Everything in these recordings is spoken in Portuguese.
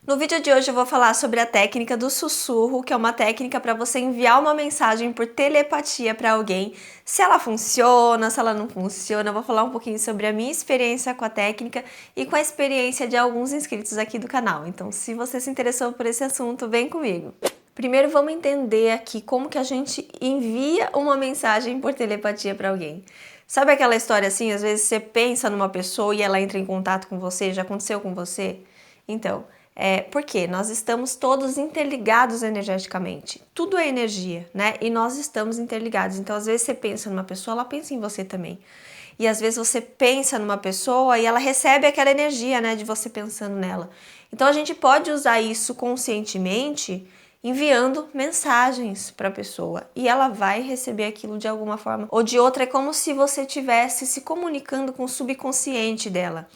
No vídeo de hoje eu vou falar sobre a técnica do sussurro, que é uma técnica para você enviar uma mensagem por telepatia para alguém. Se ela funciona, se ela não funciona, eu vou falar um pouquinho sobre a minha experiência com a técnica e com a experiência de alguns inscritos aqui do canal. Então, se você se interessou por esse assunto, vem comigo. Primeiro vamos entender aqui como que a gente envia uma mensagem por telepatia para alguém. Sabe aquela história assim, às vezes você pensa numa pessoa e ela entra em contato com você, já aconteceu com você? Então, porque nós estamos todos interligados energeticamente. Tudo é energia, né? E nós estamos interligados. Então, às vezes você pensa numa pessoa, ela pensa em você também. E às vezes você pensa numa pessoa e ela recebe aquela energia, né, de você pensando nela. Então, a gente pode usar isso conscientemente enviando mensagens para a pessoa e ela vai receber aquilo de alguma forma ou de outra. É como se você estivesse se comunicando com o subconsciente dela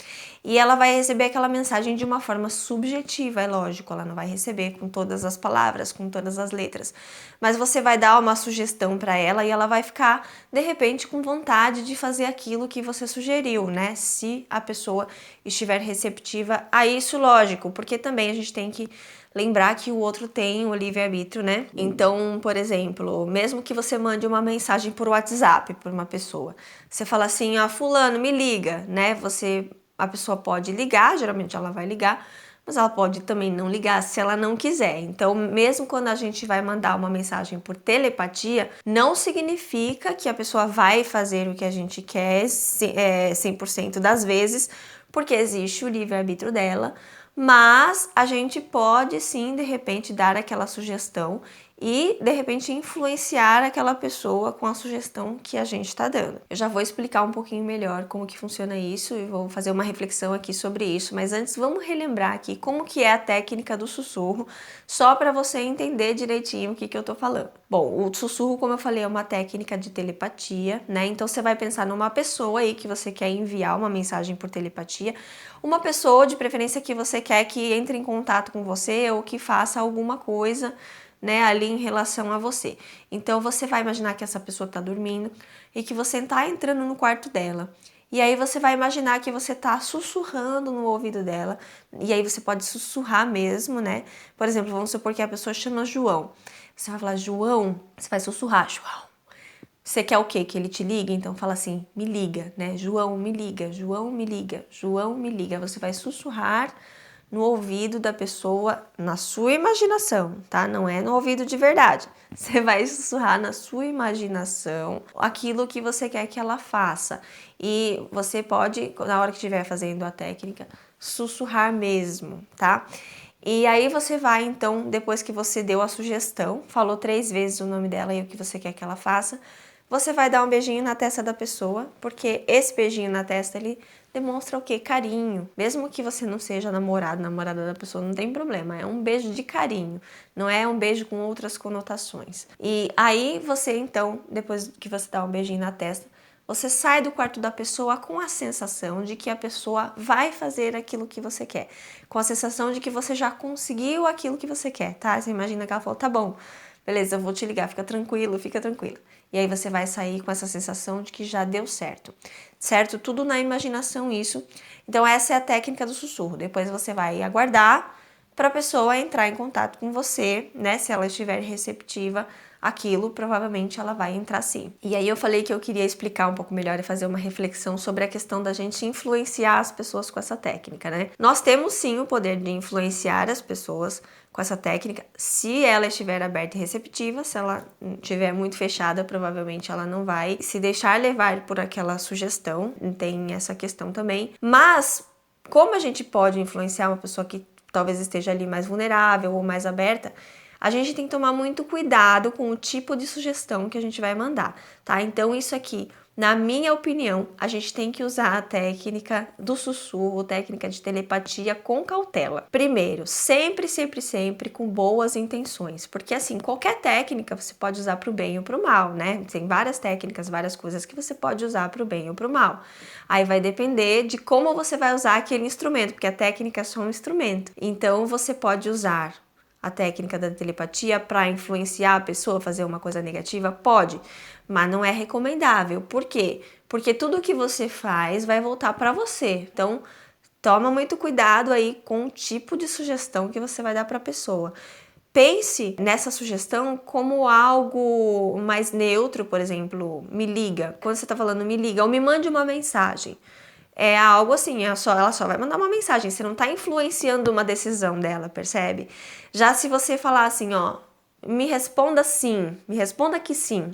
e ela vai receber aquela mensagem de uma forma subjetiva, é lógico, ela não vai receber com todas as palavras, com todas as letras, mas você vai dar uma sugestão para ela e ela vai ficar de repente com vontade de fazer aquilo que você sugeriu, né? Se a pessoa estiver receptiva a isso, lógico, porque também a gente tem que lembrar que o outro tem o livre-arbítrio, né? Então, por exemplo, mesmo que você mande uma mensagem por WhatsApp para uma pessoa, você fala assim, fulano, me liga, né? A pessoa pode ligar, geralmente ela vai ligar, mas ela pode também não ligar se ela não quiser. Então, mesmo quando a gente vai mandar uma mensagem por telepatia, não significa que a pessoa vai fazer o que a gente quer 100% das vezes, porque existe o livre-arbítrio dela, mas a gente pode sim, de repente, dar aquela sugestão e, de repente, influenciar aquela pessoa com a sugestão que a gente está dando. Eu já vou explicar um pouquinho melhor como que funciona isso e vou fazer uma reflexão aqui sobre isso, mas antes vamos relembrar aqui como que é a técnica do sussurro, só para você entender direitinho o que eu tô falando. Bom, o sussurro, como eu falei, é uma técnica de telepatia, né? Então você vai pensar numa pessoa aí que você quer enviar uma mensagem por telepatia, uma pessoa de preferência que você quer que entre em contato com você ou que faça alguma coisa, né, ali em relação a você. Então você vai imaginar que essa pessoa está dormindo e que você está entrando no quarto dela. E aí você vai imaginar que você está sussurrando no ouvido dela. E aí você pode sussurrar mesmo, né? Por exemplo, vamos supor que a pessoa chama João. Você vai falar, João, você vai sussurrar, João. Você quer o quê? Que ele te ligue? Então fala assim, me liga, né? João, me liga, João, me liga, João, me liga. Você vai sussurrar no ouvido da pessoa, na sua imaginação, tá? Não é no ouvido de verdade. Você vai sussurrar na sua imaginação aquilo que você quer que ela faça. E você pode, na hora que estiver fazendo a técnica, sussurrar mesmo, tá? E aí você vai, então, depois que você deu a sugestão, falou 3 vezes o nome dela e o que você quer que ela faça, você vai dar um beijinho na testa da pessoa, porque esse beijinho na testa, ele demonstra o quê? Carinho. Mesmo que você não seja namorada da pessoa, não tem problema. É um beijo de carinho, não é um beijo com outras conotações. E aí você, então, depois que você dá um beijinho na testa, você sai do quarto da pessoa com a sensação de que a pessoa vai fazer aquilo que você quer. Com a sensação de que você já conseguiu aquilo que você quer, tá? Você imagina que ela falou, tá bom, beleza, eu vou te ligar, fica tranquilo, fica tranquilo. E aí você vai sair com essa sensação de que já deu certo. Certo? Tudo na imaginação isso. Então essa é a técnica do sussurro. Depois você vai aguardar para a pessoa entrar em contato com você, né? Se ela estiver receptiva àquilo, provavelmente ela vai entrar sim. E aí eu falei que eu queria explicar um pouco melhor e fazer uma reflexão sobre a questão da gente influenciar as pessoas com essa técnica, né? Nós temos sim o poder de influenciar as pessoas com essa técnica, se ela estiver aberta e receptiva. Se ela estiver muito fechada, provavelmente ela não vai se deixar levar por aquela sugestão, tem essa questão também. Mas, como a gente pode influenciar uma pessoa que talvez esteja ali mais vulnerável ou mais aberta, a gente tem que tomar muito cuidado com o tipo de sugestão que a gente vai mandar, tá? Então isso aqui, na minha opinião, a gente tem que usar a técnica do sussurro, técnica de telepatia com cautela. Primeiro, sempre, sempre, sempre com boas intenções, porque assim, qualquer técnica você pode usar para o bem ou para o mal, né? Tem várias técnicas, várias coisas que você pode usar para o bem ou para o mal. Aí vai depender de como você vai usar aquele instrumento, porque a técnica é só um instrumento. Então você pode usar a técnica da telepatia para influenciar a pessoa a fazer uma coisa negativa? Pode, mas não é recomendável. Por quê? Porque tudo que você faz vai voltar para você. Então, Toma muito cuidado aí com o tipo de sugestão que você vai dar para a pessoa. Pense nessa sugestão como algo mais neutro, por exemplo, me liga. Quando você está falando me liga, ou me mande uma mensagem. É algo assim, ela só vai mandar uma mensagem, você não está influenciando uma decisão dela, percebe? Já se você falar assim, ó, me responda sim, me responda que sim,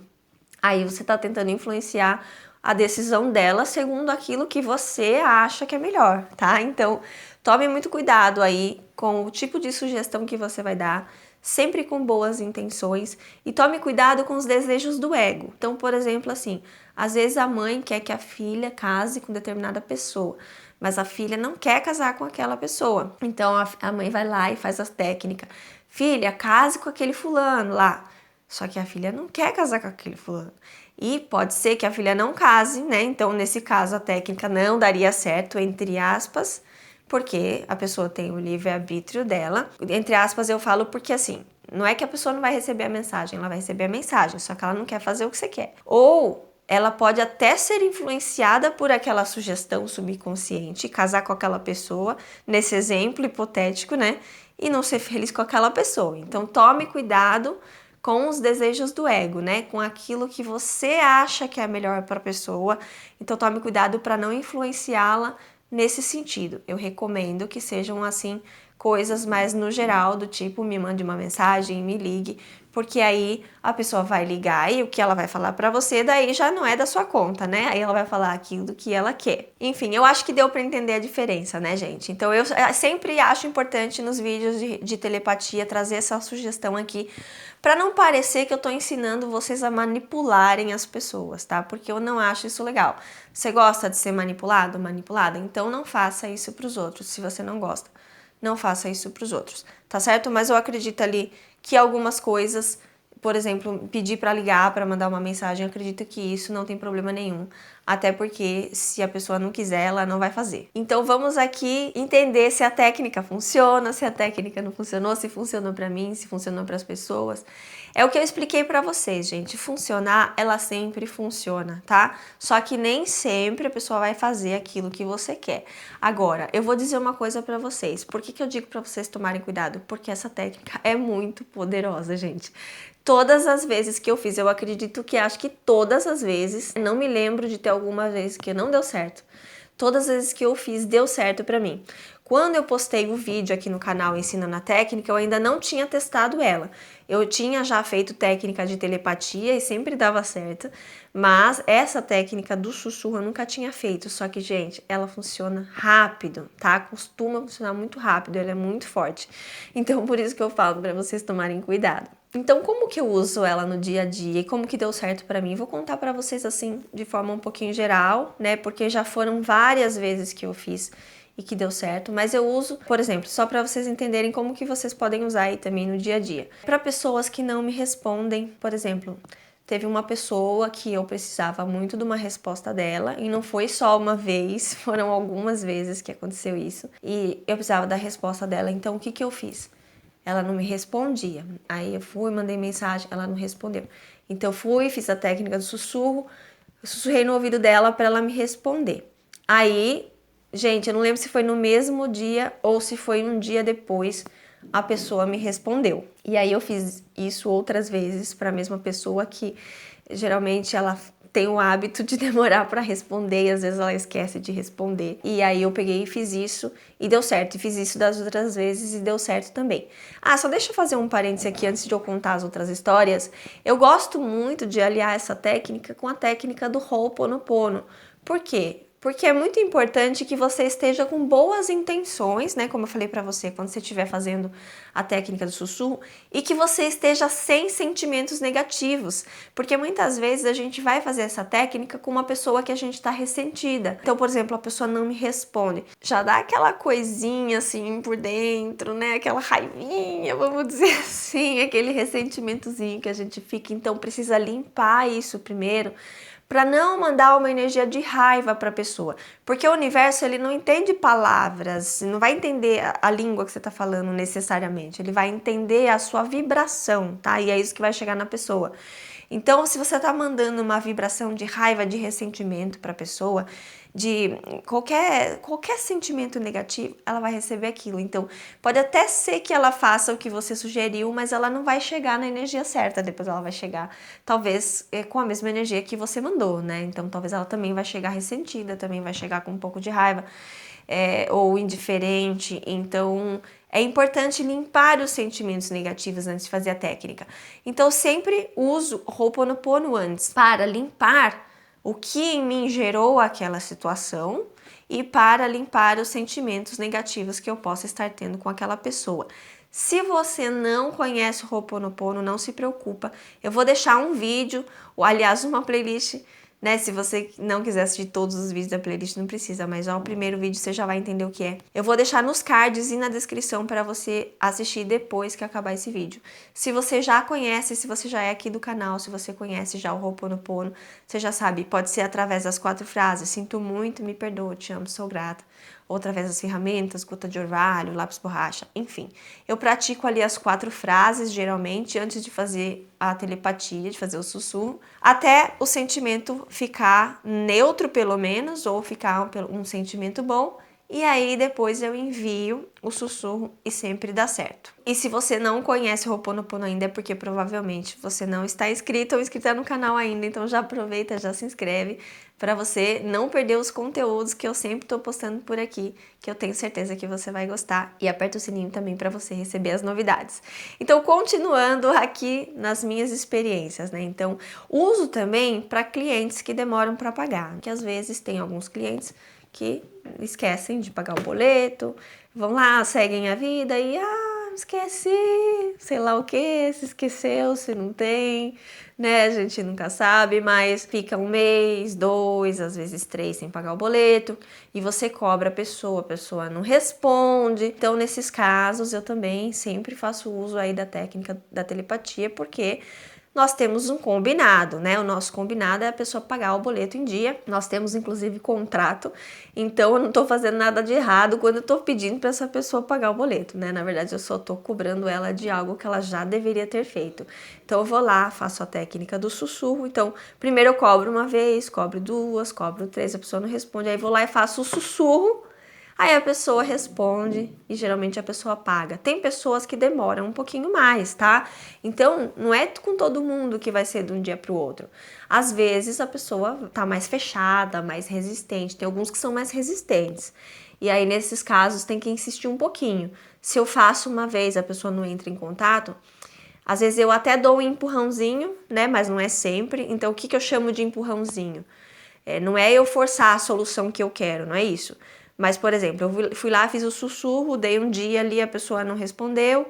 aí você está tentando influenciar a decisão dela segundo aquilo que você acha que é melhor, tá? Então, tome muito cuidado aí com o tipo de sugestão que você vai dar, sempre com boas intenções, e tome cuidado com os desejos do ego. Então, por exemplo, assim, às vezes a mãe quer que a filha case com determinada pessoa, mas a filha não quer casar com aquela pessoa. Então, a mãe vai lá e faz as técnicas. Filha, case com aquele fulano lá. Só que a filha não quer casar com aquele fulano. E pode ser que a filha não case, né? Então, nesse caso, a técnica não daria certo, entre aspas, porque a pessoa tem o livre-arbítrio dela. Entre aspas, eu falo porque assim, não é que a pessoa não vai receber a mensagem, ela vai receber a mensagem, só que ela não quer fazer o que você quer. Ou ela pode até ser influenciada por aquela sugestão subconsciente, casar com aquela pessoa, nesse exemplo hipotético, né? E não ser feliz com aquela pessoa. Então, tome cuidado com os desejos do ego, né? Com aquilo que você acha que é melhor para a pessoa. Então tome cuidado para não influenciá-la nesse sentido. Eu recomendo que sejam assim coisas mais no geral, do tipo me mande uma mensagem, me ligue, porque aí a pessoa vai ligar e o que ela vai falar para você daí já não é da sua conta, né? Aí ela vai falar aquilo que ela quer. Enfim, eu acho que deu para entender a diferença, né, gente? Então eu sempre acho importante nos vídeos de telepatia trazer essa sugestão aqui para não parecer que eu tô ensinando vocês a manipularem as pessoas, tá? Porque eu não acho isso legal. Você gosta de ser manipulado, manipulada? Então não faça isso para os outros. Se você não gosta, não faça isso para os outros, tá certo? Mas eu acredito ali que algumas coisas, por exemplo, pedir para ligar, para mandar uma mensagem, eu acredito que isso não tem problema nenhum. Até porque se a pessoa não quiser, ela não vai fazer. Então vamos aqui entender se a técnica funciona, se a técnica não funcionou, se funcionou para mim, se funcionou para as pessoas. É o que eu expliquei para vocês, gente. Funcionar, ela sempre funciona, tá? Só que nem sempre a pessoa vai fazer aquilo que você quer. Agora, eu vou dizer uma coisa para vocês. Por que eu digo para vocês tomarem cuidado? Porque essa técnica é muito poderosa, gente. Todas as vezes que eu fiz, eu acredito que acho que todas as vezes, não me lembro de ter alguma vez que não deu certo. Todas as vezes que eu fiz, deu certo pra mim. Quando eu postei o vídeo aqui no canal ensinando a técnica, eu ainda não tinha testado ela. Eu tinha já feito técnica de telepatia e sempre dava certo, mas essa técnica do sussurro eu nunca tinha feito. Só que, gente, ela funciona rápido, tá? Costuma funcionar muito rápido, ela é muito forte. Então, por isso que eu falo pra vocês tomarem cuidado. Então, como que eu uso ela no dia a dia e como que deu certo pra mim? Vou contar pra vocês assim, de forma um pouquinho geral, né? Porque já foram várias vezes que eu fiz e que deu certo, mas eu uso, por exemplo, só para vocês entenderem como que vocês podem usar aí também no dia a dia. Para pessoas que não me respondem, por exemplo, teve uma pessoa que eu precisava muito de uma resposta dela e não foi só uma vez, foram algumas vezes que aconteceu isso e eu precisava da resposta dela, então o que que eu fiz? Ela não me respondia. Aí eu fui, mandei mensagem, ela não respondeu. Então eu fui, fiz a técnica do sussurro, sussurrei no ouvido dela para ela me responder. Aí, gente, eu não lembro se foi no mesmo dia ou se foi um dia depois, a pessoa me respondeu. E aí eu fiz isso outras vezes para a mesma pessoa que geralmente ela tem o hábito de demorar para responder e às vezes ela esquece de responder. E aí eu peguei e fiz isso e deu certo. E fiz isso das outras vezes e deu certo também. Ah, só deixa eu fazer um parêntese aqui antes de eu contar as outras histórias. Eu gosto muito de aliar essa técnica com a técnica do Ho'oponopono. Por quê? Porque é muito importante que você esteja com boas intenções, né? Como eu falei pra você, quando você estiver fazendo a técnica do sussurro, e que você esteja sem sentimentos negativos. Porque muitas vezes a gente vai fazer essa técnica com uma pessoa que a gente tá ressentida. Então, por exemplo, a pessoa não me responde. Já dá aquela coisinha assim por dentro, né? Aquela raivinha, vamos dizer assim, aquele ressentimentozinho que a gente fica. Então, precisa limpar isso primeiro, para não mandar uma energia de raiva para a pessoa, porque o universo ele não entende palavras, não vai entender a língua que você está falando necessariamente, ele vai entender a sua vibração, tá? E é isso que vai chegar na pessoa. Então, se você tá mandando uma vibração de raiva, de ressentimento para a pessoa, de qualquer sentimento negativo, ela vai receber aquilo. Então, pode até ser que ela faça o que você sugeriu, mas ela não vai chegar na energia certa. Depois ela vai chegar, talvez, com a mesma energia que você mandou, né? Então, talvez ela também vai chegar ressentida, também vai chegar com um pouco de raiva, ou indiferente. Então, é importante limpar os sentimentos negativos antes de fazer a técnica. Então, eu sempre uso Ho'oponopono antes para limpar o que em mim gerou aquela situação e para limpar os sentimentos negativos que eu possa estar tendo com aquela pessoa. Se você não conhece o Ho'oponopono, não se preocupa. Eu vou deixar um vídeo, ou aliás, uma playlist, né? Se você não quiser assistir todos os vídeos da playlist, não precisa, mas ó, o primeiro vídeo você já vai entender o que é. Eu vou deixar nos cards e na descrição para você assistir depois que acabar esse vídeo. Se você já conhece, se você já é aqui do canal, se você conhece já o Ho'oponopono, você já sabe, pode ser através das 4 frases: sinto muito, me perdoa, te amo, sou grata. Ou através das ferramentas, gota de orvalho, lápis borracha, enfim. Eu pratico ali as 4 frases, geralmente, antes de fazer a telepatia, de fazer o sussurro, até o sentimento ficar neutro, pelo menos, ou ficar um sentimento bom. E aí depois eu envio o sussurro e sempre dá certo. E se você não conhece o Ho'oponopono ainda, é porque provavelmente você não está inscrito ou inscrita no canal ainda, então já aproveita, já se inscreve para você não perder os conteúdos que eu sempre estou postando por aqui, que eu tenho certeza que você vai gostar, e aperta o sininho também para você receber as novidades. Então, continuando aqui nas minhas experiências, né? Então, uso também para clientes que demoram para pagar, que às vezes tem alguns clientes que esquecem de pagar o boleto, vão lá, seguem a vida e esqueci, sei lá o que, se esqueceu, se não tem, né? A gente nunca sabe, mas fica 1 mês, 2, às vezes 3 sem pagar o boleto e você cobra a pessoa não responde. Então, nesses casos, eu também sempre faço uso aí da técnica da telepatia, porque nós temos um combinado, né? O nosso combinado é a pessoa pagar o boleto em dia. Nós temos, inclusive, contrato. Então, eu não tô fazendo nada de errado quando eu tô pedindo para essa pessoa pagar o boleto, né? Na verdade, eu só tô cobrando ela de algo que ela já deveria ter feito. Então, eu vou lá, faço a técnica do sussurro. Então, primeiro eu cobro 1 vez, cobro 2, cobro 3, a pessoa não responde. Aí, vou lá e faço o sussurro. Aí a pessoa responde e geralmente a pessoa paga. Tem pessoas que demoram um pouquinho mais, tá? Então, não é com todo mundo que vai ser de um dia para o outro. Às vezes a pessoa tá mais fechada, mais resistente. Tem alguns que são mais resistentes. E aí, nesses casos, tem que insistir um pouquinho. Se eu faço 1 vez, a pessoa não entra em contato, às vezes eu até dou um empurrãozinho, né? Mas não é sempre. Então, o que eu chamo de empurrãozinho? Não é eu forçar a solução que eu quero, não é isso. Mas, por exemplo, eu fui lá, fiz o sussurro, dei um dia ali, a pessoa não respondeu. O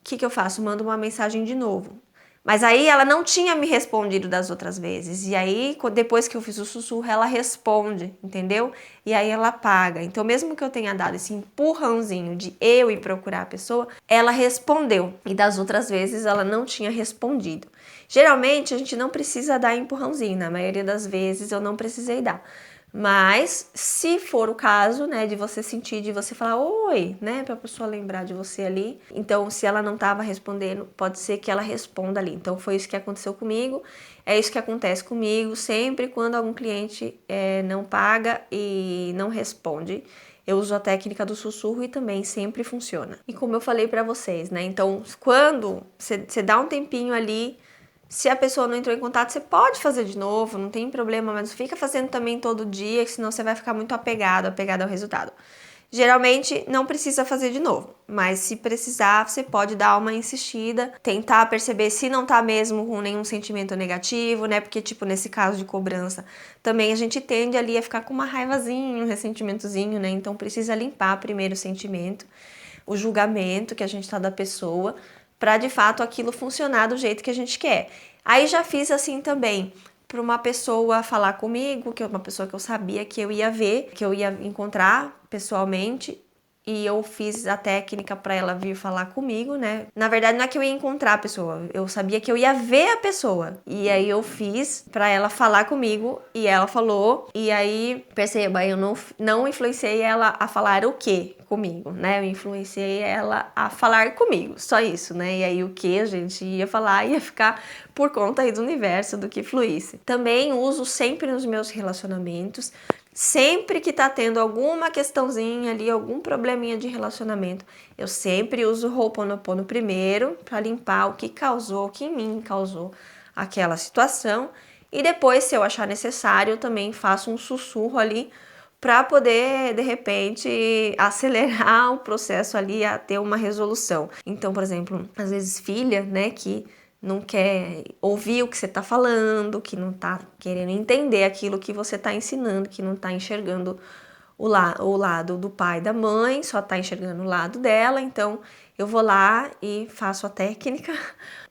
que eu faço? Mando uma mensagem de novo. Mas aí ela não tinha me respondido das outras vezes. E aí, depois que eu fiz o sussurro, ela responde, entendeu? E aí ela paga. Então, mesmo que eu tenha dado esse empurrãozinho de eu ir procurar a pessoa, ela respondeu. E das outras vezes, ela não tinha respondido. Geralmente, a gente não precisa dar empurrãozinho. Na maioria das vezes, eu não precisei dar. Mas, se for o caso, né, de você sentir, de você falar oi, né, pra pessoa lembrar de você ali. Então, se ela não tava respondendo, pode ser que ela responda ali. Então, foi isso que aconteceu comigo. É isso que acontece comigo sempre quando algum cliente não paga e não responde. Eu uso a técnica do sussurro e também sempre funciona. E como eu falei pra vocês, né, então, quando você dá um tempinho ali, se a pessoa não entrou em contato, você pode fazer de novo, não tem problema, mas não fica fazendo também todo dia, senão você vai ficar muito apegado ao resultado. Geralmente não precisa fazer de novo, mas se precisar, você pode dar uma insistida, tentar perceber se não tá mesmo com nenhum sentimento negativo, né? Porque, tipo, nesse caso de cobrança, também a gente tende ali a ficar com uma raivazinha, um ressentimentozinho, né? Então precisa limpar primeiro o sentimento, o julgamento que a gente tá da pessoa, para de fato aquilo funcionar do jeito que a gente quer. Aí já fiz assim também, para uma pessoa falar comigo, que é uma pessoa que eu sabia que eu ia ver, que eu ia encontrar pessoalmente, e eu fiz a técnica para ela vir falar comigo, né? Na verdade, não é que eu ia encontrar a pessoa, eu sabia que eu ia ver a pessoa. E aí eu fiz para ela falar comigo e ela falou. E aí, perceba, eu não influenciei ela a falar o quê comigo, né? Eu influenciei ela a falar comigo, só isso, né? E aí o que a gente ia falar ia ficar por conta aí do universo, do que fluísse. Também uso sempre nos meus relacionamentos. Sempre que tá tendo alguma questãozinha ali, algum probleminha de relacionamento, eu sempre uso o Ho'oponopono primeiro para limpar o que causou, o que em mim causou aquela situação. E depois, se eu achar necessário, eu também faço um sussurro ali para poder, de repente, acelerar o processo ali a ter uma resolução. Então, por exemplo, às vezes filha, né, que não quer ouvir o que você está falando, que não está querendo entender aquilo que você está ensinando, que não está enxergando o lado do pai e da mãe, só está enxergando o lado dela. Então eu vou lá e faço a técnica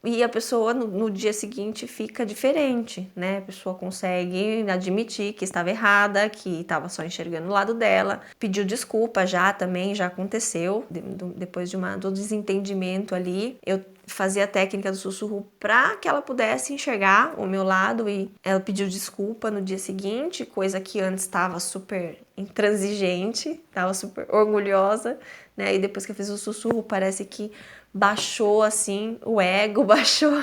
e a pessoa no dia seguinte fica diferente, né? A pessoa consegue admitir que estava errada, que estava só enxergando o lado dela, pediu desculpa já também, já aconteceu, depois do desentendimento ali, eu fazia a técnica do sussurro para que ela pudesse enxergar o meu lado e ela pediu desculpa no dia seguinte, coisa que antes estava super intransigente, estava super orgulhosa, né? E depois que eu fiz o sussurro, parece que baixou assim o ego, baixou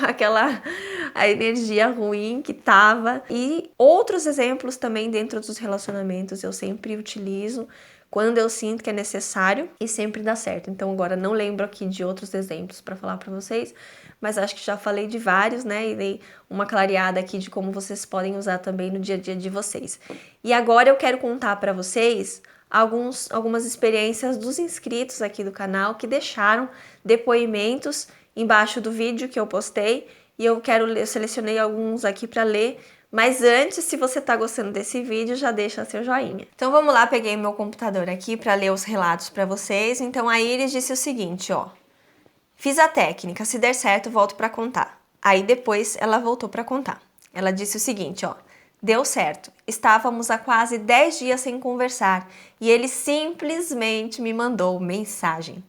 a energia ruim que tava. E outros exemplos também dentro dos relacionamentos eu sempre utilizo quando eu sinto que é necessário e sempre dá certo. Então agora não lembro aqui de outros exemplos para falar para vocês, mas acho que já falei de vários, né? E dei uma clareada aqui de como vocês podem usar também no dia a dia de vocês. E agora eu quero contar para vocês algumas experiências dos inscritos aqui do canal que deixaram depoimentos embaixo do vídeo que eu postei e eu selecionei alguns aqui para ler. Mas antes, se você tá gostando desse vídeo, já deixa seu joinha. Então vamos lá, peguei meu computador aqui para ler os relatos para vocês. Então a Iris disse o seguinte, ó: fiz a técnica, se der certo, volto para contar. Aí depois ela voltou para contar. Ela disse o seguinte, ó: deu certo. Estávamos há quase 10 dias sem conversar e ele simplesmente me mandou mensagem.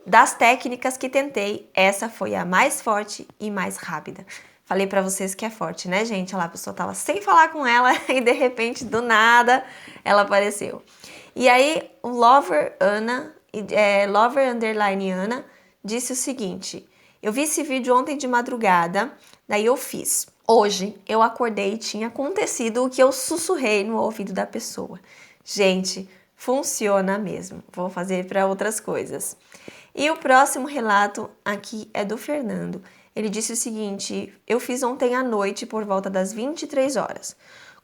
Das técnicas que tentei, essa foi a mais forte e mais rápida. Falei pra vocês que é forte, né, gente? Olha lá, a pessoa tava sem falar com ela e de repente, do nada, ela apareceu. E aí, o Lover Underline Ana, disse o seguinte: eu vi esse vídeo ontem de madrugada, daí eu fiz. Hoje, eu acordei e tinha acontecido o que eu sussurrei no ouvido da pessoa. Gente, funciona mesmo. Vou fazer para outras coisas. E o próximo relato aqui é do Fernando. Ele disse o seguinte: eu fiz ontem à noite por volta das 23 horas.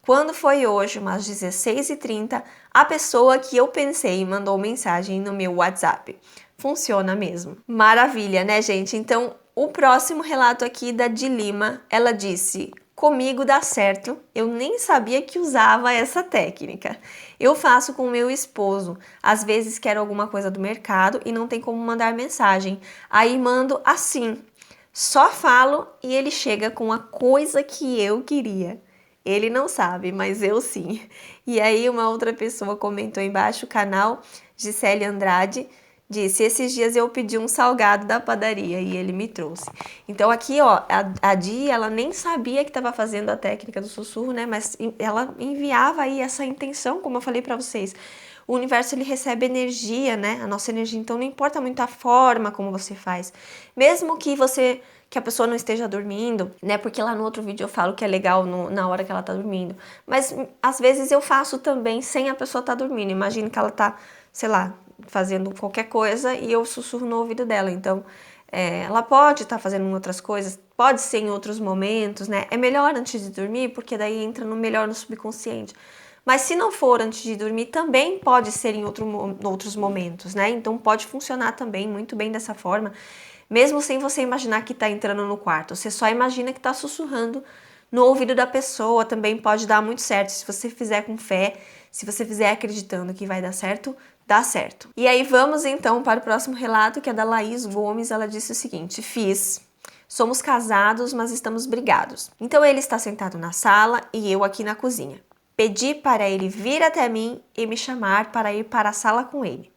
Quando foi hoje, umas 16h30, a pessoa que eu pensei mandou mensagem no meu WhatsApp. Funciona mesmo. Maravilha, né, gente? Então, o próximo relato aqui da de Lima, ela disse: comigo dá certo, eu nem sabia que usava essa técnica. Eu faço com o meu esposo, às vezes quero alguma coisa do mercado e não tem como mandar mensagem. Aí mando assim. Só falo e ele chega com a coisa que eu queria. Ele não sabe, mas eu sim. E aí uma outra pessoa comentou embaixo, o canal Gisele Andrade, disse: esses dias eu pedi um salgado da padaria e ele me trouxe. Então aqui, ó, a Di, ela nem sabia que estava fazendo a técnica do sussurro, né? Mas ela enviava aí essa intenção, como eu falei para vocês. O universo, ele recebe energia, né? A nossa energia. Então não importa muito a forma como você faz. Mesmo que a pessoa não esteja dormindo, né? Porque lá no outro vídeo eu falo que é legal na hora que ela tá dormindo. Mas às vezes eu faço também sem a pessoa tá dormindo. Imagina que ela tá, sei lá, fazendo qualquer coisa e eu sussurro no ouvido dela. Então, ela pode estar fazendo outras coisas, pode ser em outros momentos, né? É melhor antes de dormir, porque daí entra melhor no subconsciente. Mas se não for antes de dormir, também pode ser em outros momentos, né? Então pode funcionar também muito bem dessa forma, mesmo sem você imaginar que está entrando no quarto. Você só imagina que está sussurrando no ouvido da pessoa, também pode dar muito certo. Se você fizer com fé, se você fizer acreditando que vai dar certo, dá certo. E aí vamos então para o próximo relato, que é da Laís Gomes. Ela disse o seguinte: fiz. Somos casados, mas estamos brigados. Então ele está sentado na sala e eu aqui na cozinha. Pedi para ele vir até mim e me chamar para ir para a sala com ele.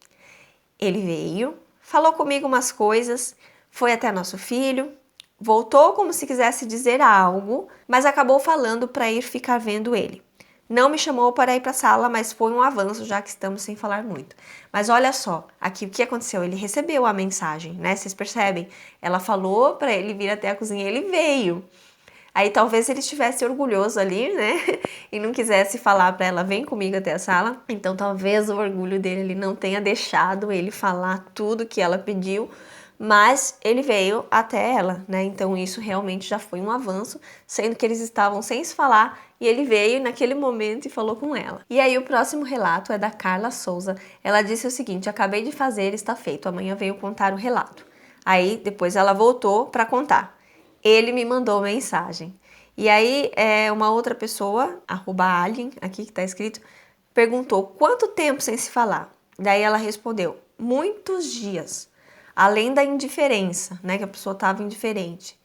Ele veio, falou comigo umas coisas, foi até nosso filho, voltou como se quisesse dizer algo, mas acabou falando para ir ficar vendo ele. Não me chamou para ir para a sala, mas foi um avanço, já que estamos sem falar muito. Mas olha só, aqui o que aconteceu? Ele recebeu a mensagem, né? Vocês percebem? Ela falou para ele vir até a cozinha, ele veio. Aí talvez ele estivesse orgulhoso ali, né? E não quisesse falar para ela, vem comigo até a sala. Então talvez o orgulho dele ele não tenha deixado ele falar tudo que ela pediu, mas ele veio até ela, né? Então isso realmente já foi um avanço, sendo que eles estavam sem se falar e ele veio naquele momento e falou com ela. E aí o próximo relato é da Carla Souza. Ela disse o seguinte: acabei de fazer, está feito. Amanhã veio contar o relato. Aí depois ela voltou para contar. Ele me mandou mensagem. E aí, uma outra pessoa, @alien, aqui que tá escrito, perguntou quanto tempo sem se falar. Daí ela respondeu, muitos dias. Além da indiferença, né, que a pessoa tava indiferente.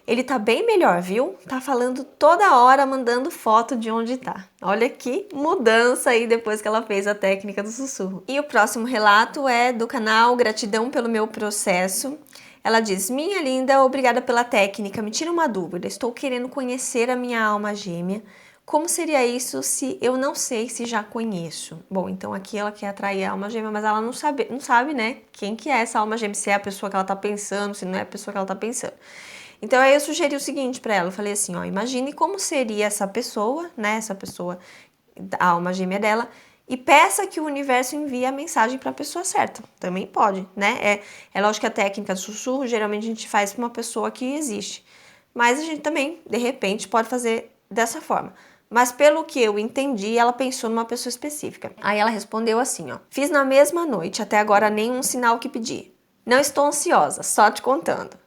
Ele tá bem melhor, viu? Tá falando toda hora, mandando foto de onde tá. Olha que mudança aí depois que ela fez a técnica do sussurro. E o próximo relato é do canal Gratidão pelo Meu Processo. Ela diz, minha linda, obrigada pela técnica. Me tira uma dúvida, estou querendo conhecer a minha alma gêmea. Como seria isso se eu não sei se já conheço? Bom, então aqui ela quer atrair a alma gêmea, mas ela não sabe, né? Quem que é essa alma gêmea, se é a pessoa que ela tá pensando, se não é a pessoa que ela tá pensando. Então aí eu sugeri o seguinte para ela, eu falei assim, ó, imagine como seria essa pessoa, né, essa pessoa, a alma gêmea dela, e peça que o universo envie a mensagem para a pessoa certa. Também pode, né? É lógico que a técnica do sussurro, geralmente a gente faz para uma pessoa que existe, mas a gente também, de repente, pode fazer dessa forma. Mas pelo que eu entendi, ela pensou numa pessoa específica. Aí ela respondeu assim, ó, fiz na mesma noite, até agora nenhum sinal que pedi. Não estou ansiosa, só te contando.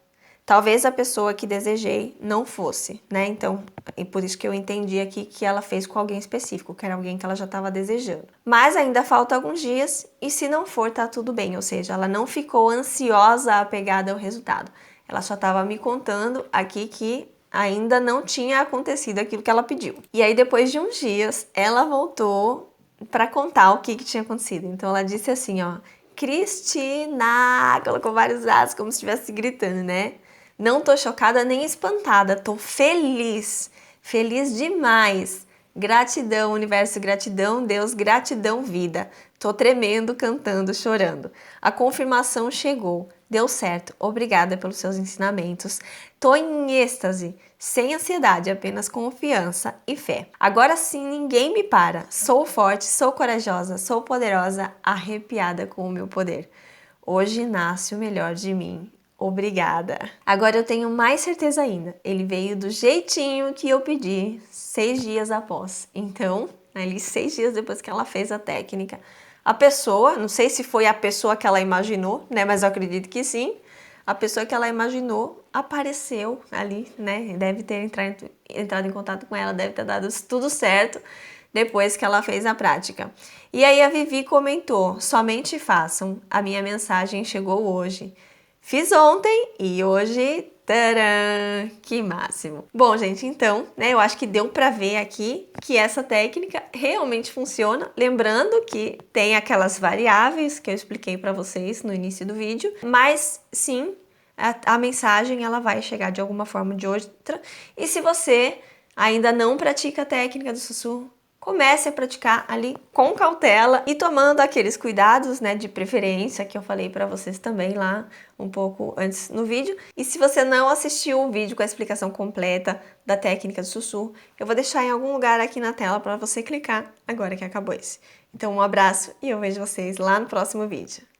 Talvez a pessoa que desejei não fosse, né? Então, é por isso que eu entendi aqui que ela fez com alguém específico, que era alguém que ela já estava desejando. Mas ainda falta alguns dias e se não for, tá tudo bem. Ou seja, ela não ficou ansiosa apegada ao resultado. Ela só estava me contando aqui que ainda não tinha acontecido aquilo que ela pediu. E aí, depois de uns dias, ela voltou para contar o que tinha acontecido. Então, ela disse assim, ó, Cristina, colocou vários dados como se estivesse gritando, né? Não tô chocada nem espantada, tô feliz, feliz demais. Gratidão, universo, gratidão, Deus, gratidão, vida. Tô tremendo, cantando, chorando. A confirmação chegou, deu certo, obrigada pelos seus ensinamentos. Tô em êxtase, sem ansiedade, apenas confiança e fé. Agora sim, ninguém me para. Sou forte, sou corajosa, sou poderosa, arrepiada com o meu poder. Hoje nasce o melhor de mim. Obrigada. Agora eu tenho mais certeza ainda. Ele veio do jeitinho que eu pedi 6 dias após. Então, ali 6 dias depois que ela fez a técnica, a pessoa, não sei se foi a pessoa que ela imaginou, né? Mas eu acredito que sim. A pessoa que ela imaginou apareceu ali, né? Deve ter entrado em contato com ela, deve ter dado tudo certo depois que ela fez a prática. E aí a Vivi comentou, somente façam, a minha mensagem chegou hoje. Fiz ontem e hoje, tcharam, que máximo. Bom, gente, então, né, eu acho que deu pra ver aqui que essa técnica realmente funciona. Lembrando que tem aquelas variáveis que eu expliquei pra vocês no início do vídeo, mas sim, a mensagem ela vai chegar de alguma forma ou de outra. E se você ainda não pratica a técnica do sussurro, comece a praticar ali com cautela e tomando aqueles cuidados, né, de preferência que eu falei para vocês também lá um pouco antes no vídeo. E se você não assistiu o vídeo com a explicação completa da técnica do sussurro, eu vou deixar em algum lugar aqui na tela para você clicar agora que acabou esse. Então um abraço e eu vejo vocês lá no próximo vídeo.